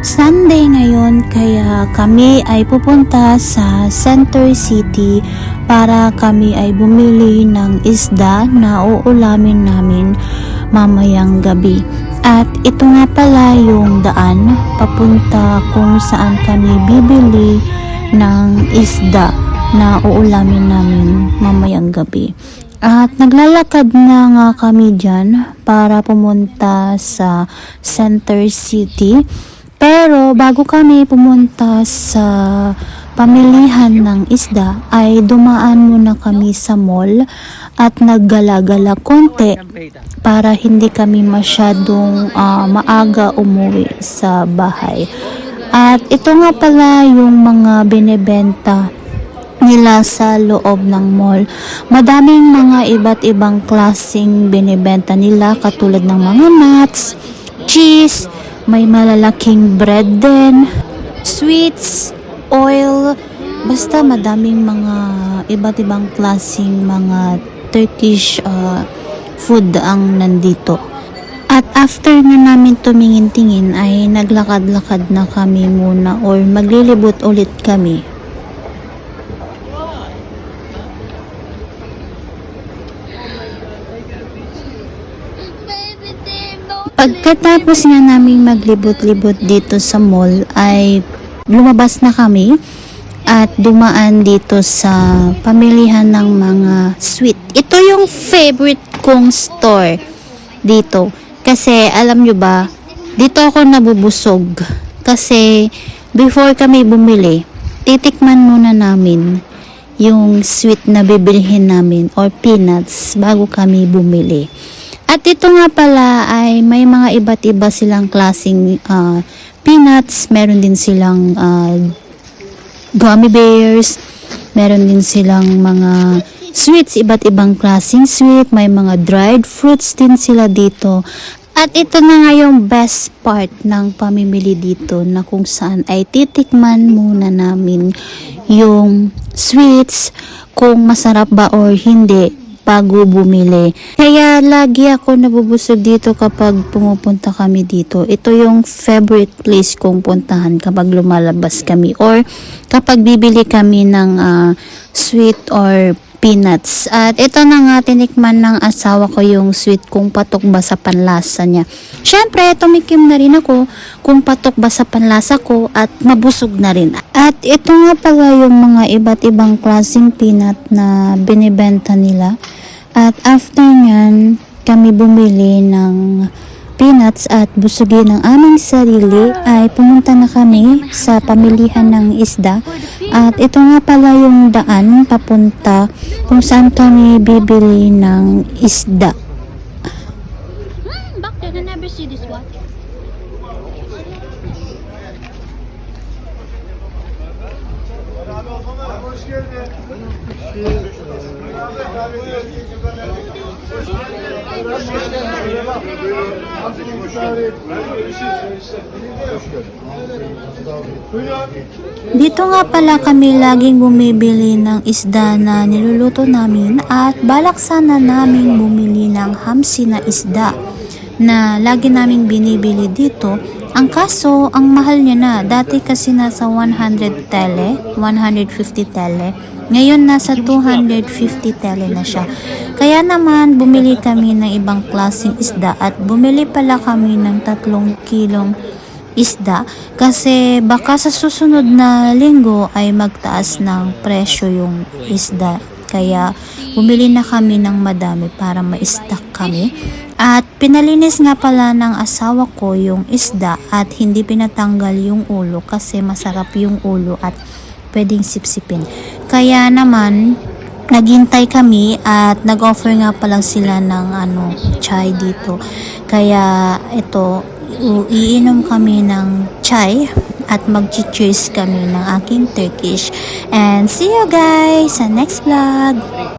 Sunday ngayon kaya kami ay pupunta sa Center City para kami ay bumili ng isda na uulamin namin mamayang gabi. At ito nga pala yung daan papunta kung saan kami bibili ng isda na uulamin namin mamayang gabi. At naglalakad na nga kami dyan para pumunta sa Center City. Pero bago kami pumunta sa pamilihan ng isda ay dumaan muna kami sa mall at naggala-gala konti para hindi kami masyadong maaga umuwi sa bahay. At ito nga pala yung mga binebenta nila sa loob ng mall. Madaming mga iba't ibang klaseng binebenta nila katulad ng mga nuts, cheese, may malalaking bread din, sweets, oil, basta madaming mga iba't ibang klaseng mga Turkish food ang nandito. At after na namin tumingin-tingin ay naglakad-lakad na kami muna or maglilibot ulit kami. Pagkatapos nga naming maglibot-libot dito sa mall ay lumabas na kami at dumaan dito sa pamilihan ng mga sweet. Ito yung favorite kong store dito. Kasi alam nyo ba, dito ako nabubusog. Kasi before kami bumili, titikman muna namin yung sweet na bibilhin namin or peanuts bago kami bumili. At ito nga pala ay may mga iba't iba silang klaseng peanuts, meron din silang gummy bears, meron din silang mga sweets, iba't ibang klaseng sweet, may mga dried fruits din sila dito. At ito na nga yung best part ng pamimili dito na kung saan ay titikman muna namin yung sweets kung masarap ba or hindi bago bumili. Kaya lagi ako nabubusog dito kapag pumupunta kami dito. Ito yung favorite place kong puntahan kapag lumalabas kami or kapag bibili kami ng sweet or peanuts. At ito na nga, tinikman ng asawa ko yung sweet kung patok ba sa panlasa niya. Syempre, tumikim na rin ako kung patok ba sa panlasa ko at mabusog na rin. At ito nga pala yung mga iba't ibang klaseng peanut na binibenta nila. At after nyan, kami bumili ng peanuts at busugin ng aming sarili ay pumunta na kami sa pamilihan ng isda. At ito nga pala yung daan papunta kung saan kami bibili ng isda. Back then, I never see this one. Dito nga pala kami laging bumibili ng isda na niluluto namin at balak sana namin bumili ng hamsi na isda na lagi naming binibili dito. Ang kaso, ang mahal niya na. Dati kasi nasa 100 tele, 150 tele. Ngayon nasa 250 tele na siya. Kaya naman bumili kami ng ibang klaseng isda at bumili pala kami ng 3 kilong isda kasi baka sa susunod na linggo ay magtaas ng presyo yung isda. Kaya bumili na kami ng madami para ma-stock kami. At pinalinis nga pala ng asawa ko yung isda at hindi pinatanggal yung ulo kasi masarap yung ulo at pwedeng sipsipin. Kaya naman naghintay kami at nag-offer nga pala sila ng chai dito. Kaya ito, iinom kami ng chai at mag-cheers kami ng aking Turkish. And see you guys sa next vlog!